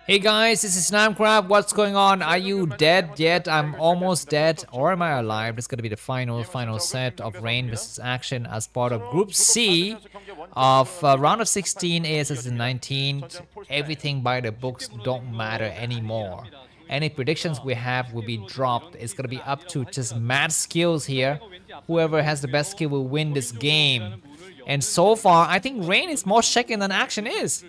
Hey guys, this is Namkraft. What's going on? Are you dead yet? I'm almost dead. Or am I alive? This is gonna be the final set of Rain vs Action as part of Group C of round of 16 ASL S19. Everything by the books don't matter anymore. Any predictions we have will be dropped. It's gonna be up to just mad skills here. Whoever has the best skill will win this game. And so far, I think Rain is more shaken than Action is.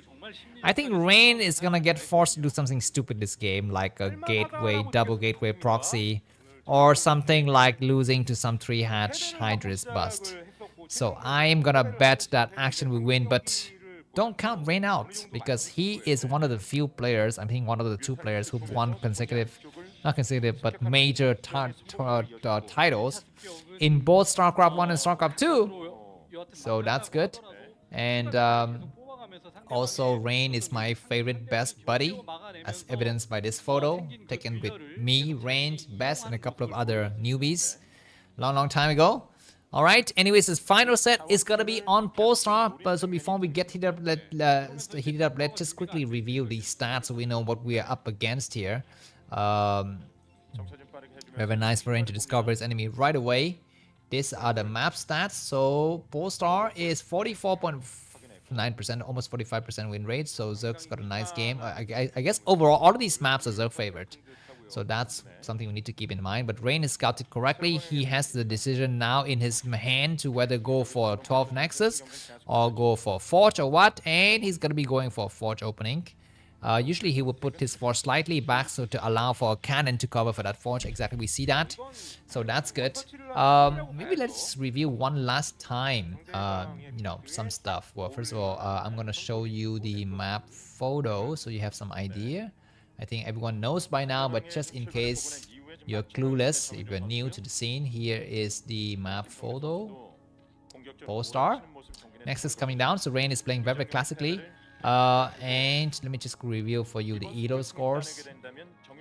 I think Rain is gonna get forced to do something stupid this game, like a gateway, double gateway proxy, or something like losing to some 3-hatch Hydra's bust. So I'm gonna bet that Action will win, but don't count Rain out, because he is one of the few players, I think one of the 2 players who've won consecutive, not consecutive, but major titles in both Starcraft 1 and Starcraft 2. So that's good. And also, Rain is my favorite best buddy, as evidenced by this photo taken with me, Rain, Best, and a couple of other newbies long time ago. Alright, anyways, this final set is gonna be on Polestar, but so before we get heated up, let's just quickly review the stats so we know what we are up against here. We have a nice Rain to discover his enemy right away. These are the map stats. So Polestar is 44.9%, almost 45% win rate. So Zerg's got a nice game. I guess overall, all of these maps are Zerg favored. So that's something we need to keep in mind. But Rain is scouted correctly. He has the decision now in his hand to whether go for 12 Nexus or go for Forge or what. And he's going to be going for Forge opening. Usually he will put his forge slightly back so to allow for a cannon to cover for that forge. Exactly, we see that. So that's good. Maybe let's review one last time, some stuff. Well, first of all, I'm going to show you the map photo so you have some idea. I think everyone knows by now, but just in case you're clueless, if you're new to the scene, here is the map photo. Polestar. Next is coming down, so Rain is playing very classically. And let me just review for you the Elo scores.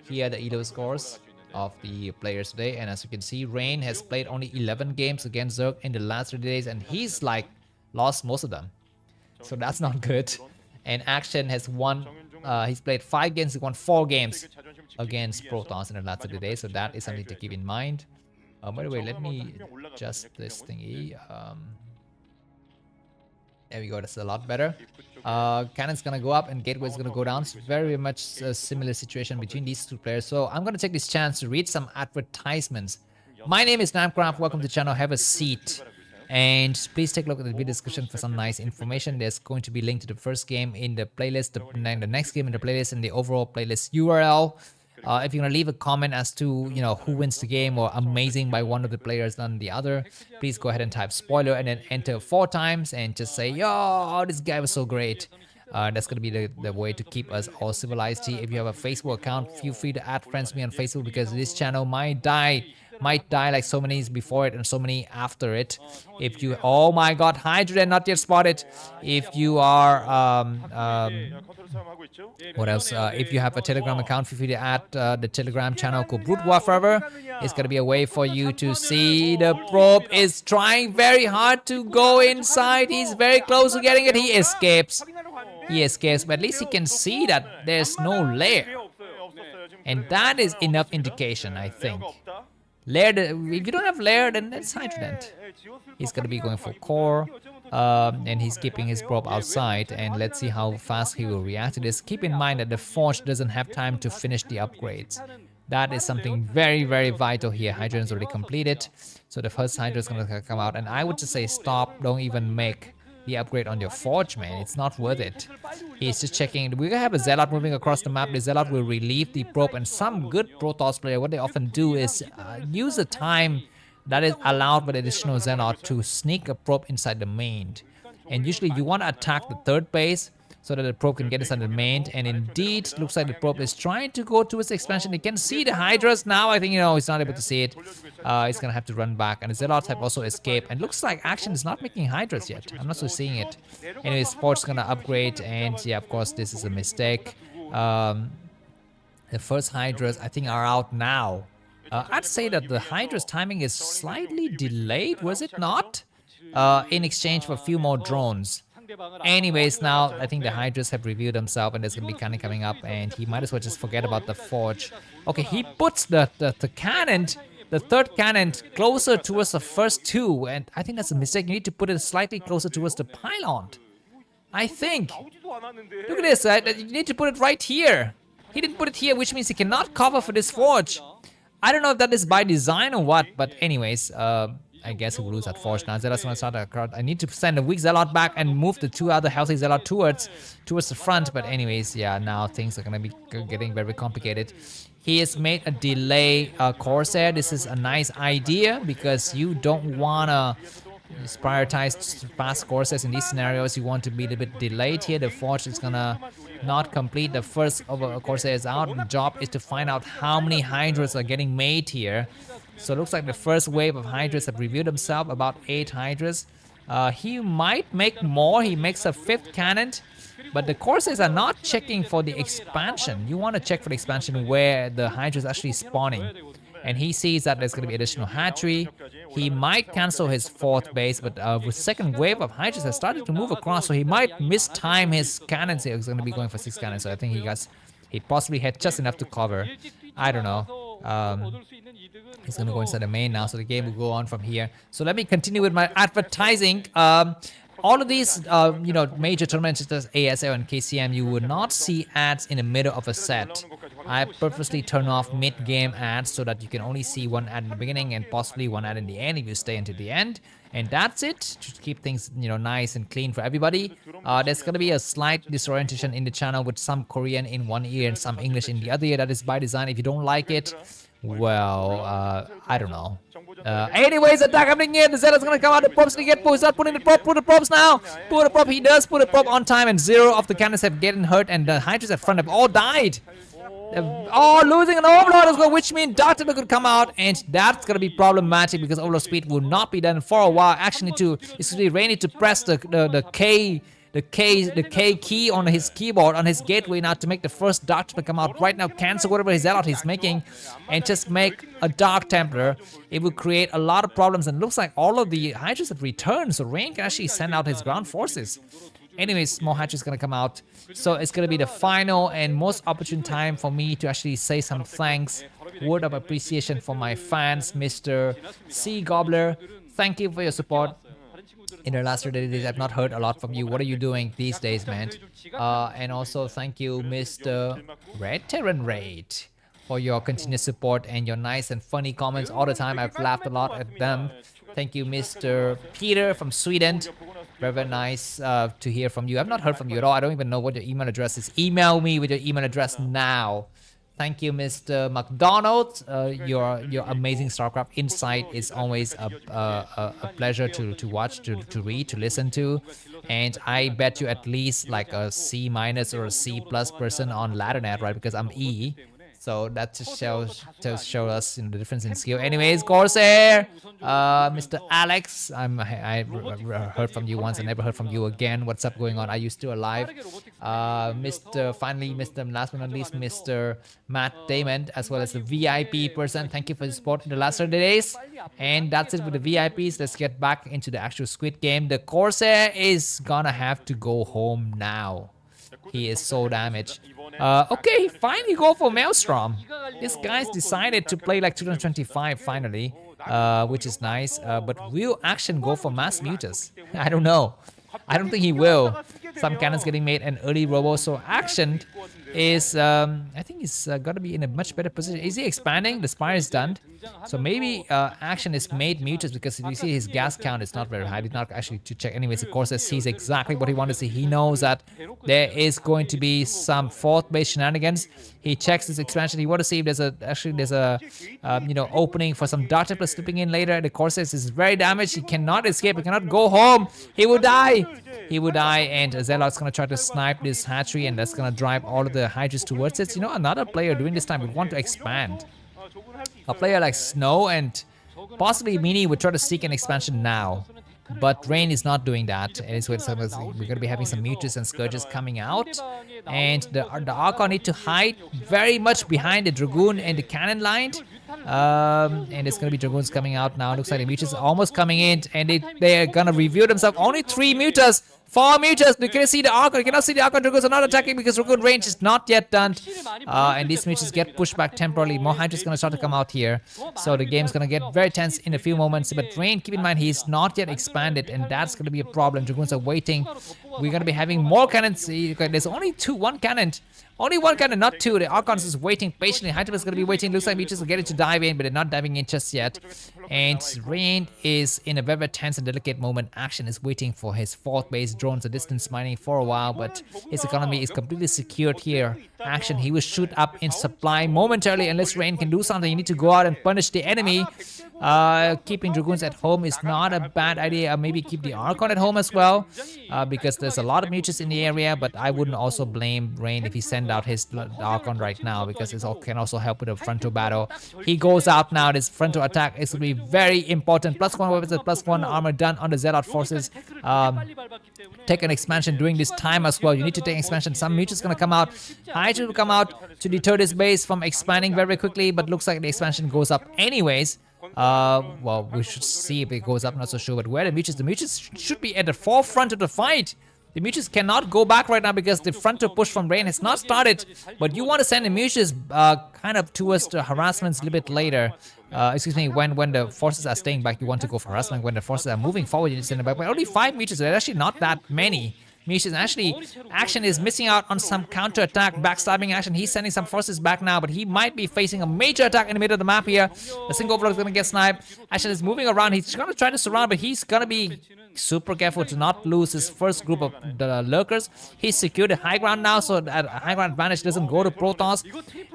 Here are the Elo scores of the players today, and as you can see, Rain has played only 11 games against Zerg in the last 3 days, and he's like lost most of them. So that's not good. And Action has won. He's played 5 games, he won 4 games against Protoss in the last 3 days, so that is something to keep in mind. By the way, let me adjust this thingy. There we go, that's a lot better. Cannon's gonna go up and Gateway's gonna go down. It's very much a similar situation between these 2 players. So I'm gonna take this chance to read some advertisements. My name is Namkraft, welcome to the channel, have a seat. And please take a look at the video description for some nice information. There's going to be a link to the first game in the playlist, the next game in the playlist, and the overall playlist URL. If you're gonna leave a comment as to who wins the game or amazing by one of the players than the other, please go ahead and type spoiler and then enter 4 times and just say, yo, this guy was so great. That's gonna be the way to keep us all civilized. If you have a Facebook account, feel free to add friends to me on Facebook, because this channel might die like so many before it and so many after it. If you, oh my god, Hydra not yet spotted. If you are what else, if you have a Telegram account, feel free to add the Telegram channel called Broodwar forever. It's gonna be a way for you to see the probe is trying very hard to go inside. He's very close to getting it. He escapes, but at least he can see that there's no lair, and that is enough indication, I think. Lair, if you don't have lair, then that's Hydra. He's gonna be going for core, and he's keeping his probe outside, and let's see how fast he will react to this. Keep in mind that the Forge doesn't have time to finish the upgrades. That is something very vital here. Hydra is already completed, so the first Hydra is gonna come out, and I would just say stop, don't even make the upgrade on your Forge, man. It's not worth it. He's just checking. We're gonna have a Zealot moving across the map. The Zealot will relieve the probe, and some good Protoss player, what they often do is use the time that is allowed by the additional Zealot to sneak a probe inside the main. And usually you want to attack the 3rd base so that the probe can get inside the main. And indeed, looks like the probe is trying to go towards the expansion. It can see the Hydras now. I think, he's not able to see it. He's gonna have to run back. And the Zealots have also escaped. And looks like Action is not making Hydras yet. I'm not so seeing it. Anyways, Forge's gonna upgrade. And yeah, of course, this is a mistake. The first Hydras, I think, are out now. I'd say that the Hydra's timing is slightly delayed, was it not? In exchange for a few more drones. Anyways, now I think the Hydras have revealed themselves and there's gonna be cannon coming up and he might as well just forget about the forge. Okay, he puts the cannon, the third cannon closer towards the first two, and I think that's a mistake. You need to put it slightly closer towards the pylon. I think. Look at this, you need to put it right here. He didn't put it here, which means he cannot cover for this forge. I don't know if that is by design or what, but anyways, I guess he will lose that forge now. Zealot's gonna start a crowd. I need to send a weak Zealot back and move the two other healthy Zealot towards the front. But anyways, yeah, now things are gonna be getting very complicated. He has made a delay Corsair. This is a nice idea because you don't wanna prioritize fast Corsairs in these scenarios. You want to be a bit delayed here. The forge is gonna not complete. The first of a Corsair is out. The job is to find out how many Hydras are getting made here. So it looks like the first wave of Hydras have revealed themselves, about 8 Hydras. He might make more. He makes a 5th cannon. But the Corsairs are not checking for the expansion. You want to check for the expansion where the Hydra is actually spawning. And he sees that there's going to be additional hatchery. He might cancel his 4th base, but with second wave of Hydras has started to move across, so he might mistime his cannons. He's going to be going for 6 cannons, so I think he possibly had just enough to cover. I don't know. He's gonna go inside the main now, so the game will go on from here. So let me continue with my advertising. All of these, major tournaments such as ASL and KCM, you will not see ads in the middle of a set. I purposely turn off mid-game ads so that you can only see one ad in the beginning and possibly one ad in the end if you stay until the end. And that's it, to keep things, nice and clean for everybody. There's gonna be a slight disorientation in the channel with some Korean in one ear and some English in the other ear. That is by design. If you don't like it, well, I don't know. Anyways, attack happening here. The Zelle is gonna come out. The probes to get pushed. Start putting the probe. Put the probes now. Put the probe. He does put the probe on time, and 0 of the cannons have gotten hurt, and the Hydras at front have all died. Oh, losing an overload as well, which means Dark Temple could come out, and that's gonna be problematic because overload speed will not be done for a while. Actually, it's really Ray need to press the K key on his keyboard, on his gateway now to make the first Dark Templar come out. Right now, cancel whatever his Zealot he's making and just make a Dark Templar. It will create a lot of problems, and it looks like all of the Hydras have returned, so Rain can actually send out his ground forces. Anyways, more Hydras gonna come out. So it's gonna be the final and most opportune time for me to actually say some thanks. Word of appreciation for my fans, Mr. C. Gobbler. Thank you for your support. In the last 30 days, I've not heard a lot from you. What are you doing these days, man? And also thank you, Mr. Red Terran Raid, for your continued support and your nice and funny comments all the time. I've laughed a lot at them. Thank you, Mr. Peter from Sweden. Very nice to hear from you. I've not heard from you at all. I don't even know what your email address is. Email me with your email address now. Thank you, Mr. McDonald. Your amazing Starcraft insight is always a pleasure to watch, to read, to listen to. And I bet you at least like a C- or a C+ person on Laddernet, right? Because I'm E. So that just shows us the difference in skill. Anyways, Corsair, Mr. Alex, I heard from you once. I never heard from you again. What's up going on? Are you still alive? Finally, last but not least, Mr. Matt Damon, as well as the VIP person. Thank you for the support in the last 30 days. And that's it with the VIPs. Let's get back into the actual Squid Game. The Corsair is gonna have to go home now. He is so damaged. Okay, finally go for Maelstrom. This guy's decided to play like 225 finally, which is nice. But will Action go for Mass Mutas? I don't know. I don't think he will. Some cannons getting made and early robo, so Action is, I think he's got to be in a much better position. Is he expanding? The Spire is done. So maybe Action is made mutas because if you see his gas count is not very high. I did not actually to check. Anyways, of course, he sees exactly what he wanted to see. He knows that there is going to be some 4th base shenanigans. He checks his expansion. He wants to see if there's a opening for some Dark Templar slipping in later. The Corsair is very damaged. He cannot escape. He cannot go home. He will die. He will die, and Zealot's gonna try to snipe this hatchery, and that's gonna drive all of the Hydras towards it. Another player during this time would want to expand. A player like Snow and possibly Mini would try to seek an expansion now. But Rain is not doing that. And we're going to be having some Mutas and Scourges coming out. And the Archon need to hide very much behind the Dragoon and the Cannon line. And it's going to be Dragoons coming out now. Looks like the Mutas are almost coming in. And they're going to reveal themselves. Only 3 Mutas. 4 meters. You can see the Archon. You cannot see the Archon. Dragoons are not attacking because Dragoon range is not yet done. And these meters get pushed back temporarily. More Hydras going to start to come out here. So the game's going to get very tense in a few moments. But Rain, keep in mind, he's not yet expanded. And that's going to be a problem. Dragoons are waiting. We're going to be having more cannons. There's only one cannon. Only one cannon, not two. The Archons is waiting patiently. Hydra is going to be waiting. Looks like Meters will get it to dive in, but they're not diving in just yet. And Rain is in a very, very tense and delicate moment. Action is waiting for his 4th base. Drones are distance mining for a while, but his economy is completely secured here. Action, he will shoot up in supply momentarily unless Rain can do something. You need to go out and punish the enemy. Keeping Dragoons at home is not a bad idea. Maybe keep the Archon at home as well, because there's a lot of mutas in the area, but I wouldn't also blame Rain if he send out his Archon right now, because it can also help with a frontal battle. He goes out now. This frontal attack is going to be very important. +1 weapons and +1 armor done on the Zealot forces. Take an expansion during this time as well. You need to take expansion. Some mutas going to come out. Hydra will come out to deter this base from expanding very quickly, but looks like the expansion goes up anyways. Well, we should see if it goes up, not so sure. But where the mutas should be at the forefront of the fight. The mutas cannot go back right now because the frontal push from Rain has not started. But you want to send the mutas kind of towards the harassments a little bit later. Excuse me, when the forces are staying back, you want to go for harassment. When the forces are moving forward, you need to send them back. But only 5 mutas, there's actually not that many. Actually, Action is missing out on some counter-attack, backstabbing action. He's sending some forces back now, but he might be facing a major attack in the middle of the map here. The single overlord is going to get sniped. Action is moving around. He's going to try to surround, but he's going to be super careful to not lose his first group of the lurkers. He's secured the high ground now, so that high ground advantage doesn't go to Protoss.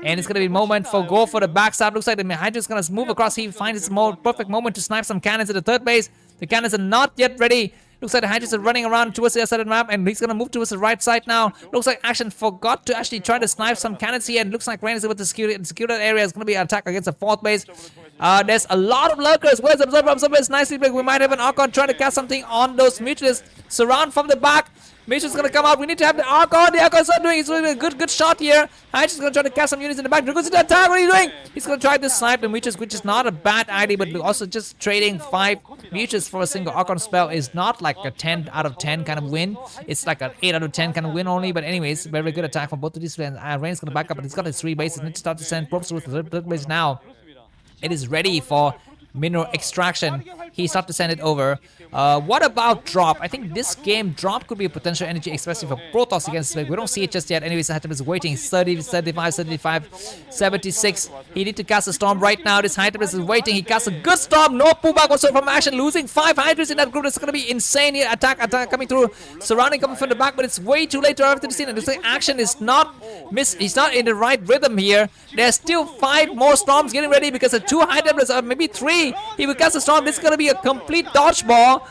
And it's going to be a moment for go for the backstab. Looks like the Hydra is going to move across. He finds his more perfect moment to snipe some cannons at the 3rd base. The cannons are not yet ready. Looks like the Hydras are running around towards the other side of the map, and he's going to move towards the right side now. Looks like Action forgot to actually try to snipe some cannons here, and looks like Rain is able to secure that area. It's going to be an attack against the 4th base. There's a lot of lurkers. Where's Observer? Observer is nicely big. We might have an Archon trying to cast something on those mutants. Surround from the back. Mission's gonna come out. We need to have the Archon. The Archon's not doing. He's doing a good shot here. Hydra's gonna try to cast some units in the back. Dragoon's in the attack. What are you doing? He's gonna try to snipe the Mutas, which is not a bad idea, but also just trading 5 Mutas for a single Archon spell is not like a 10 out of 10 kind of win. It's like an 8 out of 10 kind of win only. But anyways, very good attack from both of these players. Rain's gonna back up, but he's got his 3 bases. Need to start to send probes towards the 3rd base now. It is ready for mineral extraction. He started to send it over. What about drop? I think this game drop could be a potential energy, especially for Protoss against Zerg. We don't see it just yet. Anyways, Hytep is waiting. 30, 35, 75, 76. He need to cast a storm right now. This Hytep is waiting. He casts a good storm. No pullback whatsoever from Action. Losing 5 Hydras in that group. It's going to be insane here. Attack coming through. Surrounding coming from the back, but it's way too late to have to the scene. And this Action is not he's not in the right rhythm here. There's still 5 more storms getting ready because of 2 Hytep, or maybe 3. He will cast a storm. This is going to be a complete dodgeball.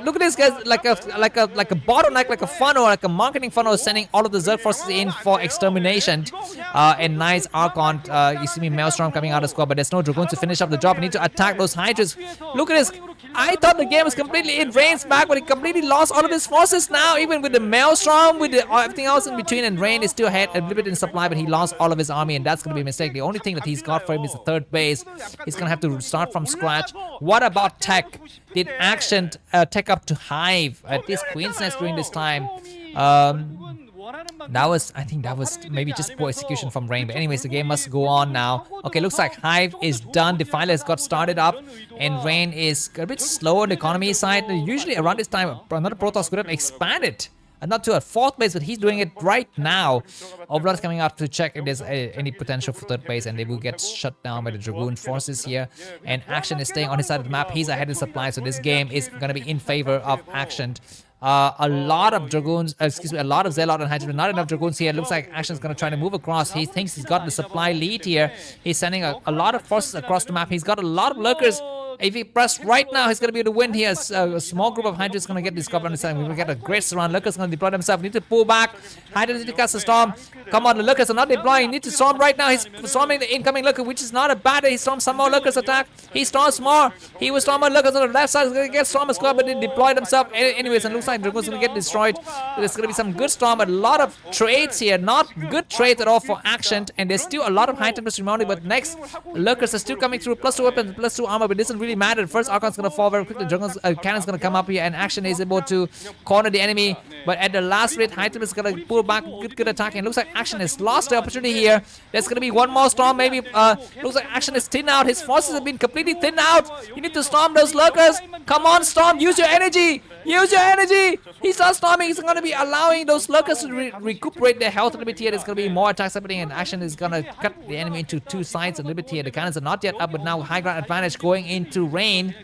Look at this, guys, like a bottleneck, like a funnel, like a marketing funnel, sending all of the Zerg forces in for extermination. And nice Archon. You see me Maelstrom coming out of squad, but there's no Dragoon to finish up the job. We need to attack those Hydras. Look at this. I thought the game was completely in Rain's back, but he completely lost all of his forces now, even with the Maelstrom, with everything else in between. And Rain is still ahead, a little bit in supply, but he lost all of his army, and that's going to be a mistake. The only thing that he's got for him is the 3rd base. He's going to have to start from scratch. What about tech? Did Action tech up to Hive at this Queen's Nest during this time? I think that was maybe just poor execution from Rain. But anyways, the game must go on now. Okay, looks like Hive is done. Defiler has got started up, and Rain is a bit slow on the economy side. Usually around this time, another Protoss could have expanded. And not to a 4th base, but he's doing it right now. Overlord is coming out to check if there's any potential for 3rd base, and they will get shut down by the Dragoon forces here. And Action is staying on his side of the map. He's ahead in supply, so this game is going to be in favor of Action. A lot of Dragoons, a lot of Zealot and Hydra, not enough Dragoons here. It looks like Action's going to try to move across. He thinks he's got the supply lead here. He's sending a lot of forces across the map. He's got a lot of lurkers. If he press right now, he's going to be able to win here. A small group of Hydra is going to get discovered on the side. We will get a great surround. Lurkers are going to deploy themselves. We need to pull back. Hydra need to cast a storm. Come on, the Lurkers are not deploying. He needs to storm right now. He's storming the incoming Lurker, which is not a bad idea. He storms some more Lurkers attack. He storms more. He will storm more Lurkers on the left side. He's going to get storm as well, but they deploy themselves. Anyways, and looks like Dragoon's going to get destroyed. There's going to be some good storm, but a lot of trades here. Not good trades at all for Action. And there's still a lot of high temperature remaining, but next Lurkers are still coming through. +2 weapons, +2 armor, but it doesn't really really matter. First Archon's gonna fall very quickly. Dragon's Cannon's gonna come up here, and Action is able to corner the enemy. But at the last minute, Hytem is gonna pull back. Good attack. And looks like Action has lost the opportunity here. There's gonna be one more storm. Maybe looks like Action is thinned out. His forces have been completely thinned out. You need to storm those lurkers. Come on, Storm. Use your energy. Use your energy. He starts storming. He's gonna be allowing those lurkers to recuperate their health a little bit here. There's gonna be more attacks happening, and Action is gonna cut the enemy into two sides a little bit here. The cannons are not yet up, but now high ground advantage going into Rain.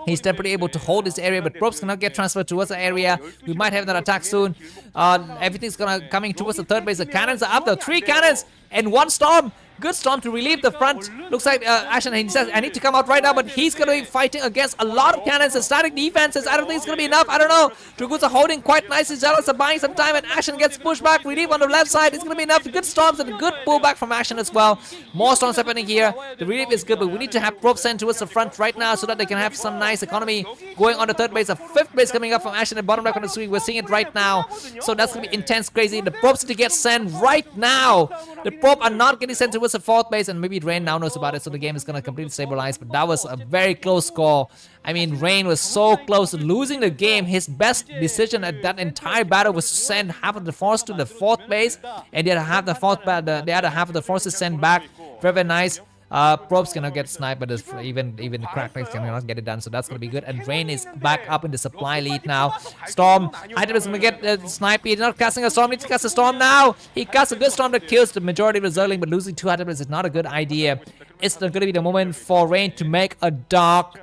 He's temporarily able to hold this area, but probes cannot get transferred towards the area. We might have that attack soon. Everything's coming towards the third base. The cannons are up. There are 3 cannons and 1 storm. Good storm to relieve the front. Looks like Action, he says, I need to come out right now, but he's going to be fighting against a lot of cannons and static defenses. I don't think it's going to be enough. I don't know. Dragoons are holding quite nicely. Zealots are buying some time, and Action gets pushed back. Relief on the left side. It's going to be enough. Good storms and a good pullback from Action as well. More storms happening here. The relief is good, but we need to have probes sent towards the front right now so that they can have some nice economy going on the third base. A 5th base coming up from Action and bottom right on the screen. We're seeing it right now. So that's going to be intense, crazy. The probes need to get sent right now. The probe are not getting sent towards the 4th base, and maybe Rain now knows about it, so the game is going to completely stabilize. But that was a very close score. I mean, Rain was so close to losing the game. His best decision at that entire battle was to send half of the force to the 4th base, and the other half of the forces sent back. Very, very nice. Probes cannot get sniped, but even the crack plates cannot get it done, so that's gonna be good. And Rain is back up in the supply lead now. Storm, Hytem is gonna get sniped. He's not casting a storm. He needs to cast a storm now. He casts a good storm that kills the majority of the Zergling, but losing 2 Hytem is not a good idea. It's gonna be the moment for Rain to make a Dark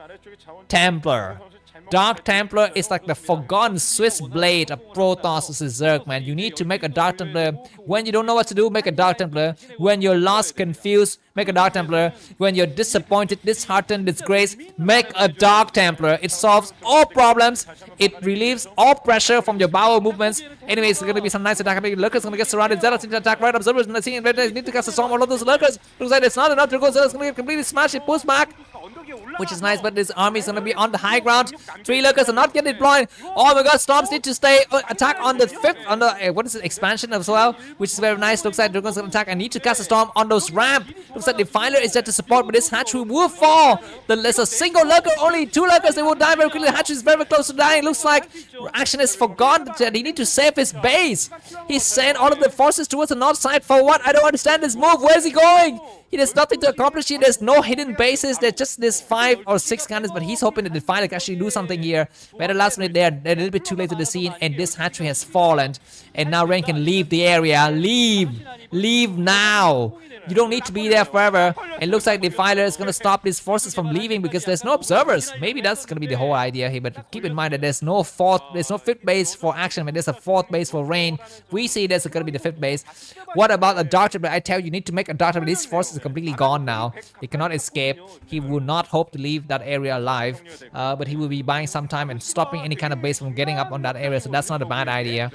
Templar. Dark Templar is like the forgotten Swiss blade of Protoss versus Zerg, man. You need to make a Dark Templar. When you don't know what to do, make a Dark Templar. When you're lost, confused, make a Dark Templar. When you're disappointed, disheartened, disgraced, make a Dark Templar. It solves all problems. It relieves all pressure from your bowel movements. Anyways, it's going to be some nice attack. Lurkers going to get surrounded. Zealots need to attack right. Observers need to cast a storm all of those lurkers. Looks like it's not enough to go. Zealots going to get completely smashed. It pulls back, which is nice, but this army is going to be on the high ground. 3 lurkers are not yet deployed. Oh my god, storms need to stay attack on the 5th, on the what is it, expansion as well, which is very nice. Looks like Dragon's going to attack. I need to cast a storm on those ramp. Looks like Defiler is there to support, but this hatchery will fall. There's a single lurker, only 2 lurkers. They will die very quickly. The hatchery is very, very close to dying. Looks like Action has forgotten that he need to save his base. He sent all of the forces towards the north side for what? I don't understand this move. Where is he going? He has nothing to accomplish here. There's no hidden bases. There's just this 5 or 6 cannons, but he's hoping that the Defiler can actually do something here. But at the last minute, they're a little bit too late to the scene, and this hatchery has fallen. And now Rain can leave the area. Leave! Leave now! You don't need to be there forever. It looks like Defiler is going to stop these forces from leaving because there's no observers. Maybe that's going to be the whole idea here, but keep in mind that there's no 5th base for Action, but there's a 4th base for Rain. We see there's going to be the 5th base. What about a Dark Templar? I tell you, you need to make a Dark Templar. These forces are completely gone now. They cannot escape. He will not hope to leave that area alive, but he will be buying some time and stopping any kind of base from getting up on that area, so that's not a bad idea.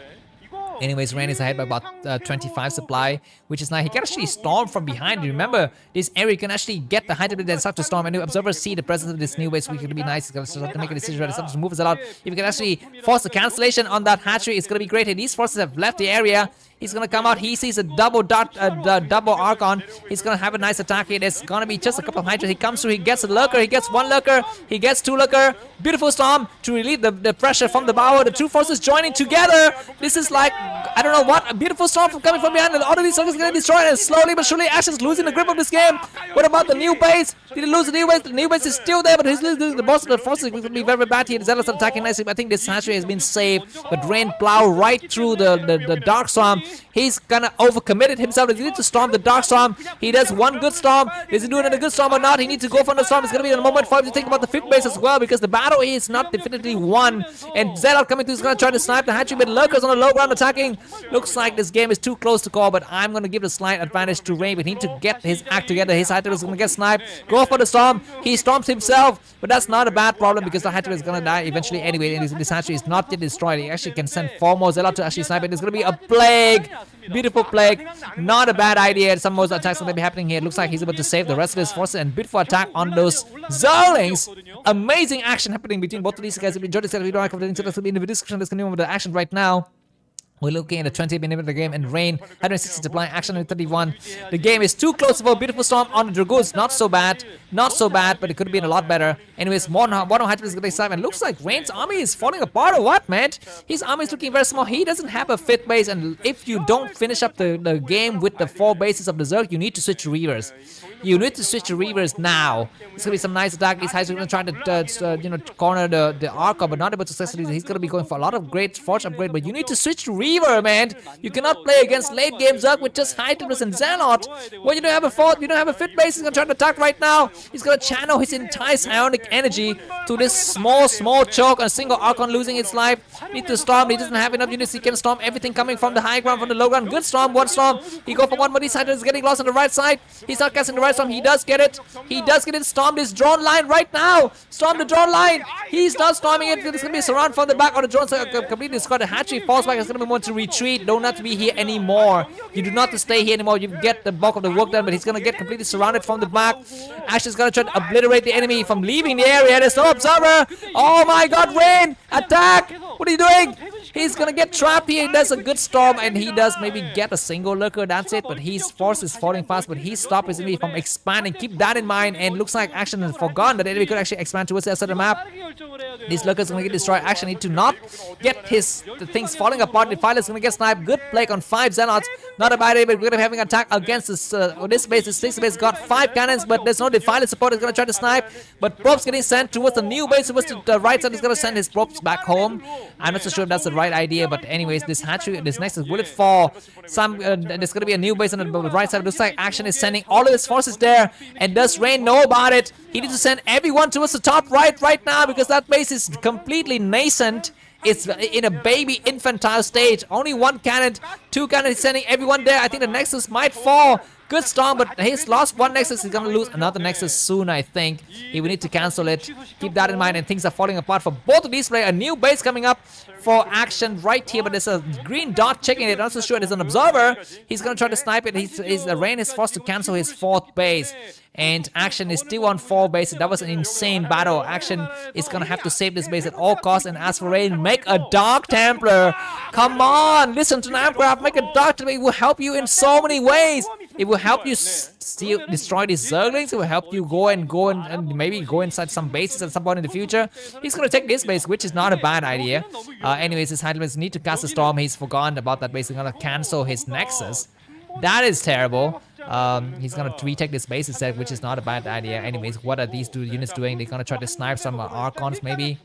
Anyways, Rain is ahead by about 25 supply, which is nice. He can actually storm from behind. Remember, this area can actually get the height of it and start to storm. And the observers see the presence of this new base, which can be nice. He's going to start to make a decision whether to move us out. If you can actually force a cancellation on that hatchery, it's going to be great. And these forces have left the area. He's going to come out. He sees a double Archon. He's going to have a nice attack here. There's going to be just a couple of Hydras. He comes through. He gets a Lurker. He gets 1 Lurker. He gets 2 Lurker. Beautiful storm to relieve the pressure from the bower. The 2 forces joining together. This is like, I don't know what, a beautiful storm coming from behind. And all of these circles are going to destroy it. And slowly but surely, Action's losing the grip of this game. What about the new base? Did he lose the new base? The new base is still there, but he's losing the boss of the forces. It's going to be very, very bad here. The Zealots are attacking nicely. I think this hatchery has been saved. But Rain plow right through the Dark Storm. He's gonna overcommitted himself. He needs to storm the Dark Storm. He does 1 good storm. Is he doing another good storm or not? He needs to go for the storm. It's gonna be a moment for him to think about the 5th base as well, because the battle is not definitively won. And Zelle coming through is gonna try to snipe the hatchery, but Lurkers on the low ground attacking. Looks like this game is too close to call, but I'm gonna give the slight advantage to Rain. But he needs to get his act together. His hatchery is gonna get sniped. Go for the storm. He storms himself, but that's not a bad problem because the hatchery is gonna die eventually anyway. And this hatchery is not yet destroyed. He actually can send 4 more Zelle to actually snipe it. There's gonna be a plague. Beautiful plague. Not a bad idea. Some more attacks are going to be happening here. It looks like he's able to save the rest of his forces, and beautiful attack on those Zerlings. Amazing action happening between both of these guys. If you enjoyed this video, like, in the description, there's going to be the action right now. We're looking at a 20-minute of the game, and Rain 160 supply action at 31. The game is too close for a beautiful storm on the Dragoons. Not so bad, but it could have been a lot better. Anyways, one hatch is going to and looks like Rain's army is falling apart or what, man? His army is looking very small. He doesn't have a 5th base, and if you don't finish up the game with the 4 bases of the Zerg, you need to switch to Reavers. You need to switch to Reavers now. It's gonna be some nice attack. These guys are gonna try to corner the Archon, but not able to successfully. He's gonna be going for a lot of great Forge upgrade, but you need to switch to Reaver, man. You cannot play against late game Zerg with just High Templars and Zealot. Well, you don't have a 4th, you don't have a 5th base. He's gonna try to attack right now. He's gonna channel his entire psionic energy to this small choke. A single Archon losing its life. Need to storm. He doesn't have enough units. He can storm everything coming from the high ground, from the low ground. Good storm, one storm. He go for one, but his side is getting lost on the right side. He's not casting the right storm. He does get it. He does get it. Storm this drone line right now. Storm the drone line. He's not storming it. It's gonna be a surround from the back of the drone. So completely destroyed. The hatchery falls back. It's gonna be more to retreat. Don't have to be here anymore. You do not have to stay here anymore. You get the bulk of the work done, but he's gonna get completely surrounded from the back. Ash is gonna try to obliterate the enemy from leaving the area. There's no observer. Oh my God, Rain! Attack! What are you doing? He's gonna get trapped here. He does a good storm, and he does maybe get a single lurker. That's it. But his force is falling fast. But he stopped his enemy from expanding. Keep that in mind. And looks like Action has forgotten that the enemy could actually expand towards the outside of the map. These lurkers are gonna get destroyed. Action need to not get the things falling apart. Defiler's gonna get sniped. Good play on 5 Zealots. Not a bad idea, but we're gonna be having an attack against this base. This 6th base got 5 cannons, but there's no Defiler support. He's gonna try to snipe. But probes getting sent towards the new base. Towards the right side. He's gonna send his probes back home. I'm not so sure if that's the right idea, but anyways, this hatchery, this nexus, will it fall? There's gonna be a new base on the right side. It looks like Action is sending all of his forces there, and does Rain know about it? He needs to send everyone towards the top right now, because that base is completely nascent. It's in a baby infantile stage. Only 1 cannon, 2 cannons. He's sending everyone there. I think the nexus might fall. Good storm, but he's lost 1 nexus. He's gonna lose another nexus soon, I think. He will need to cancel it. Keep that in mind, and things are falling apart for both of these players. A new base coming up for Action right here, but there's a green dot checking it. Not so sure there's an observer. He's gonna try to snipe it. Rain is forced to cancel his 4th base. And Action is still on 4 bases. That was an insane battle. Action is gonna have to save this base at all costs. And as for Rain, make a Dark Templar. Come on, listen to Namkraft. Make a Dark Templar. It will help you in so many ways. It will help you destroy these Zerglings. It will help you go and maybe go inside some bases at some point in the future. He's gonna take this base, which is not a bad idea. Anyways, his Highlanders need to cast a storm. He's forgotten about that base. He's gonna cancel his Nexus. That is terrible. He's gonna retake this base instead, which is not a bad idea. Anyways, what are these 2 units doing? They're gonna try to snipe some Archons maybe,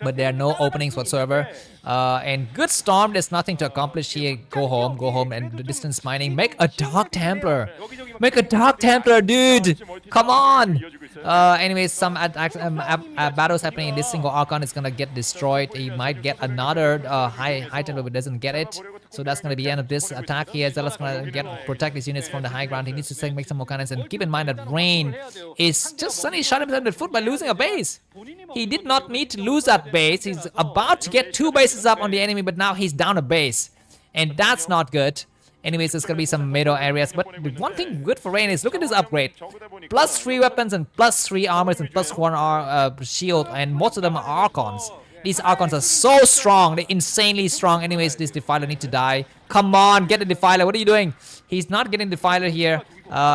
but there are no openings whatsoever. And good storm. There's nothing to accomplish here. Go home, and the distance mining. Make a Dark Templar. Make a Dark Templar, dude. Come on. Anyways, some battles happening in this single Archon is gonna get destroyed. He might get another high Templar, but doesn't get it. So that's gonna be the end of this attack here. Zealot's gonna protect his units from the high ground. He needs to make some more cannons, and keep in mind that Rain is just suddenly shot himself in the foot by losing a base. He did not need to lose that base. He's about to get 2 bases up on the enemy, but now he's down a base, and that's not good. Anyways, there's gonna be some middle areas, but the one thing good for Rain is look at this upgrade: +3 weapons and +3 armors and +1 shield, and most of them are Archons. These Archons are so strong. They're insanely strong. Anyways, this Defiler need to die. Come on, get the Defiler. What are you doing? He's not getting Defiler here.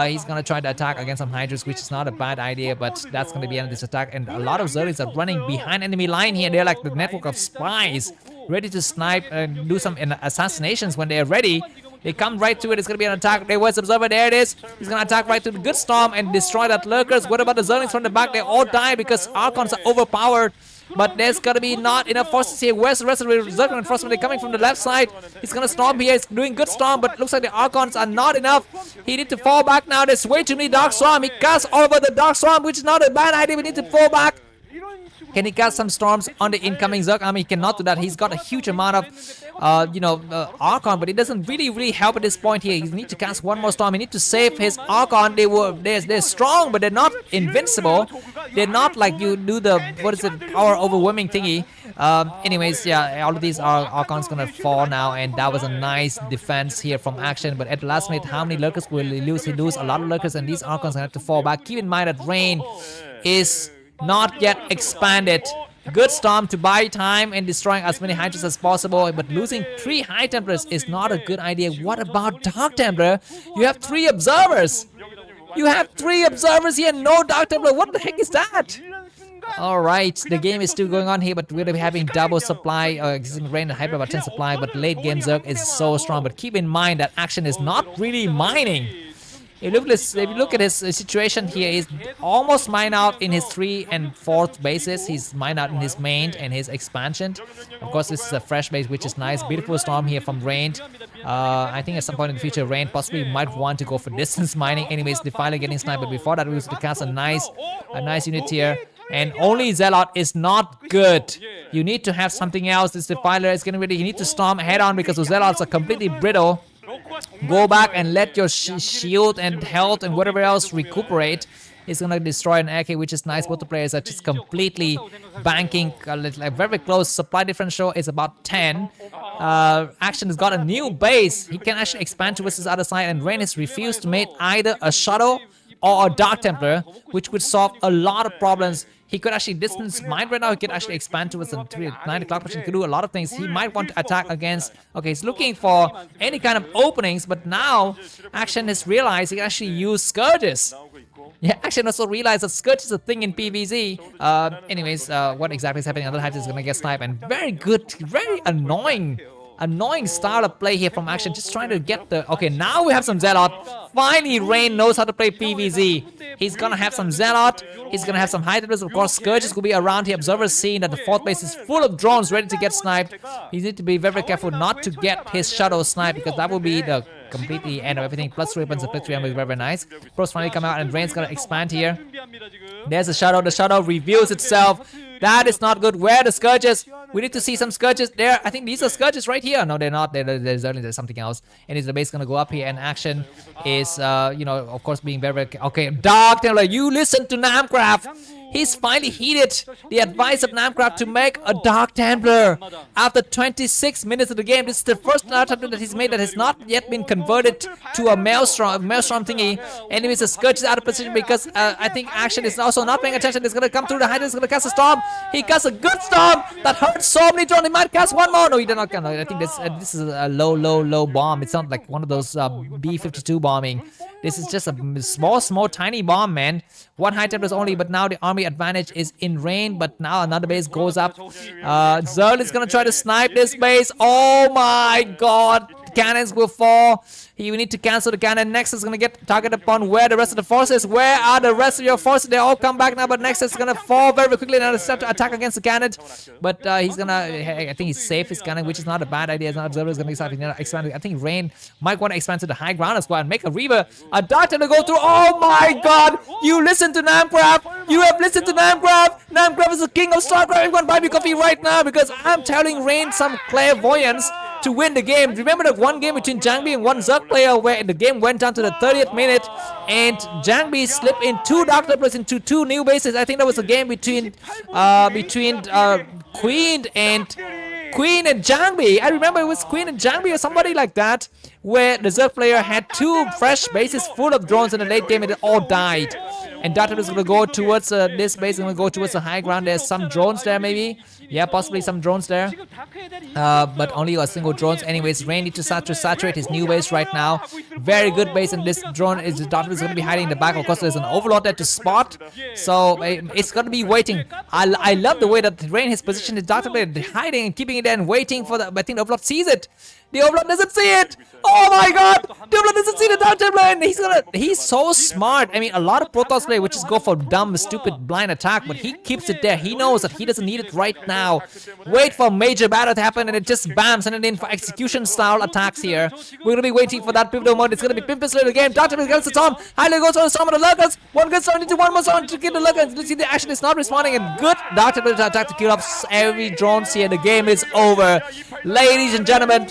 He's gonna try to attack against some Hydras, which is not a bad idea, but that's gonna be the end of this attack. And a lot of Zerglings are running behind enemy line here. They're like the network of spies, ready to snipe and do some assassinations when they're ready. They come right to it. It's gonna be an attack. There was observer. There it is. He's gonna attack right to the good storm and destroy that lurkers. What about the Zerglings from the back? They all die because Archons are overpowered. But there's gonna be not enough forces here. Where's the rest of the Zerg reinforcement? They're coming from the left side. He's gonna storm here. He's doing good storm, but looks like the Archons are not enough. He need to fall back now. There's way too many Dark Storm. He casts over the Dark Storm, which is not a bad idea. We need to fall back. Can he cast some storms on the incoming Zerg army? He cannot do that. He's got a huge amount of Archon, but it doesn't really help at this point here. He needs to cast one more storm. He needs to save his Archon. They're strong, but they're not invincible. They're not like you do the power overwhelming thingy. Anyways, yeah, all of these Archons gonna fall now, and that was a nice defense here from Action. But at the last minute, how many lurkers will he lose? He lose a lot of lurkers, and these Archons gonna have to fall back. Keep in mind that Rain is not yet expanded. Good Storm to buy time and destroying as many Hydras as possible, but losing 3 High Templars is not a good idea. What about Dark Templar? You have 3 observers. You have 3 observers here, no Dark Templar. What the heck is that? Alright, the game is still going on here, but we're going to be having double supply, existing rain and hyper about 10 supply, but late game Zerg is so strong. But keep in mind that Action is not really mining. If you look at his situation here, he's almost mined out in his 3 and 4th bases. He's mined out in his main and his expansion. Of course, this is a fresh base, which is nice. Beautiful Storm here from Rain. I think at some point in the future, Rain possibly might want to go for distance mining. Anyways, Defiler getting sniped, but before that, we used to cast a nice unit here. And only Zealot is not good. You need to have something else. This Defiler is getting ready. You need to storm head on because the Zealots are completely brittle. Go back and let your shield and health and whatever else recuperate. It's gonna destroy an AK, which is nice. Both the players are just completely banking, like very close. Supply differential is about 10. Action has got a new base. He can actually expand towards this other side, and Rain has refused to make either a Shadow or a Dark Templar, which would solve a lot of problems. He could actually distance mine right now. He could actually expand towards the 9 o'clock machine. He could do a lot of things. He might want to attack against... Okay, he's looking for any kind of openings, but now Action has realized he can actually use Scourges. Yeah, Action also realized that Scourge is a thing in PvZ. Anyways, what exactly is happening? Another Hydra is going to get sniped, and very good, very annoying style of play here from Action, just trying to get the... Okay, now we have some Zealot. Finally, Rain knows how to play PvZ. He's gonna have some Zealot. He's gonna have some Hydras. Of course, Scourge is gonna be around here. Observers seeing that the 4th base is full of drones ready to get sniped. He needs to be very careful not to get his Shadow sniped, because that will be the completely end of everything. Plus 3 weapons and plus 3 ammo is very nice. Pros finally come out, and Rain's gonna expand here. There's a Shadow. The Shadow reveals itself. That is not good. Where are the Scourges? We need to see some Scourges there. I think these are Scourges right here. No, they're not. There's something else. And is the base gonna go up here? And Action is, of course, being very... Okay, Dark Templar, you listen to Namkraft. He's finally heeded the advice of Namkraft to make a Dark Templar. After 26 minutes of the game, this is the first Dark Templar that he's made that has not yet been converted to a Maelstrom thingy. Anyways, the Scourge is out of position because I think Action is also not paying attention. It's going to come through the Hydra. He's going to cast a Storm. He casts a good Storm that hurts so many drones. He might cast one more. No, he did not. I think this is a low bomb. It's not like one of those B-52 bombing. This is just a small, tiny bomb, man. 1 High Templar only, but now the army advantage is in Rain, but now another base goes up. Zelle is gonna try to snipe this base. Oh my god. Cannons will fall. We need to cancel the cannon. Nexus is gonna get targeted upon. Where the rest of the forces? Where are the rest of your forces? They all come back now, but Nexus is gonna fall very quickly and start to attack against the cannon. But he's gonna... I think he's safe his cannon, which is not a bad idea. As an observer is gonna expand. I think Rain might want to expand to the high ground as well and make a Reaver. A Dart to go through. Oh my god! You listen to Namkraft! You have listened to Namkraft! Namkraft is the king of Starcraft! Everyone buy me coffee right now because I'm telling Rain some clairvoyance to win the game. Remember that one game between Jangbi and one Zerg player where the game went down to the 30th minute and Jangbi slipped in 2 Dark Templars into 2 new bases. I think that was a game between Queen and Jangbi. I remember it was Queen and Jangbi or somebody like that, where the Zerg player had 2 fresh bases full of drones in the late game and it all died. And Data is going to go towards this base, going to go towards the high ground. There's some drones there maybe. Yeah, possibly some drones there. But only a single drones. Anyways, Rain needs to start to saturate his new base right now. Very good base, and this drone is Data is going to be hiding in the back. Of course, there's an Overlord there to spot. So it's going to be waiting. I love the way that Rain has positioned his Data hiding and keeping it there and waiting for the... I think the Overlord sees it. The Overlord doesn't see it! Oh my god! The Overlord doesn't see the Dark Templar and he's so smart. I mean, a lot of Protoss play which just go for dumb, stupid, blind attack, but he keeps it there. He knows that he doesn't need it right now. Wait for major battle to happen and it just bam, send it in for execution style attacks here. We're gonna be waiting for that pivotal mode. It's gonna be Pimpus later game. Dark Templar against the Storm. Highly goes on the Storm of the Lurkers. One good Storm into one more Storm to kill the Lurkers. Let's see, the action is not responding, and good Dark Templar attack to kill off every drones here. The game is over. Ladies and gentlemen,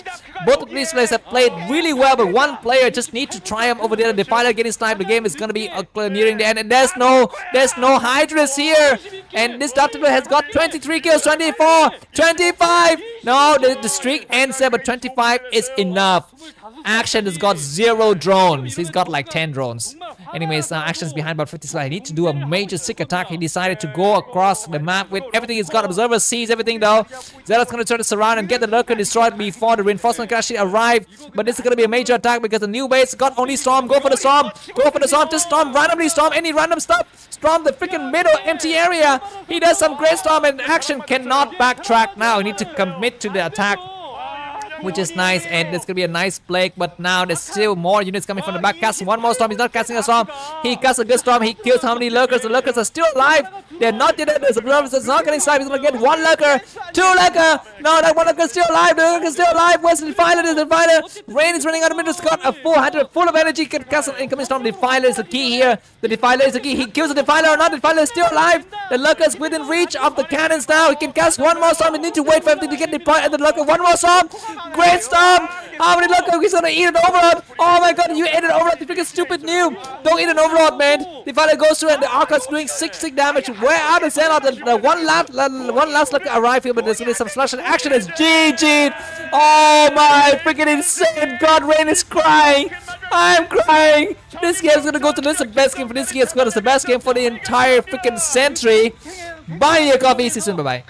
both of these players have played really well, but one player just needs to triumph over the other. Defiler getting sniped. The game is going to be nearing the end, and there's no Hydras here. And this Dark Templar has got 23 kills, 24, 25. No, the streak ends there, but 25 is enough. Action has got 0 drones. He's got like 10 drones. Anyways, Action's behind about 50 slides. I need to do a major sick attack. He decided to go across the map with everything he's got. Observer sees everything though. Zelle's going to try to surround and get the lurker destroyed before the reinforcement can actually arrive. But this is going to be a major attack because the new base got only Storm. Go for the Storm. Go for the Storm. Just Storm. Randomly Storm. Any random stuff. Storm the freaking middle empty area. He does some great Storm and Action cannot backtrack now. He needs to commit to the attack, which is nice, and there's gonna be a nice plague, but now there's still more units coming from the back. Cast one more Storm. He's not casting a Storm. He casts a good Storm. He kills how many lurkers? The lurkers are still alive. They're not dead. The observers is not getting sniped. He's gonna get 1 lurker, 2 lurker. No, that 1 lurker is still alive. The lurker is still alive. Where's the Defiler? The Defiler. Rain is running out of middle. Scott a full 100, full of energy. Can cast an incoming Storm. Defiler is the key here. The Defiler is the key. He kills the Defiler or not. The Defiler is still alive. The lurker is within reach of the cannons now. He can cast 1 more Storm. He needs to wait for everything to get deployed. And the lurker, 1 more Storm. Great Storm. How many lurker? He's gonna eat an Overlord. Oh my god, you ate an Overlord. You freaking stupid noob. Don't eat an Overlord, man. The Defiler goes through and the Archer's doing 60 damage. Where are the Zelle? The one last lurker arrive here, but there's gonna be some slash action. It's GG. Oh my freaking insane. God, Rain is crying. I'm crying. This game is gonna go to this. The best game for this year's squad. It's the best game for the entire freaking century. Buy your coffee. See you soon. Bye bye.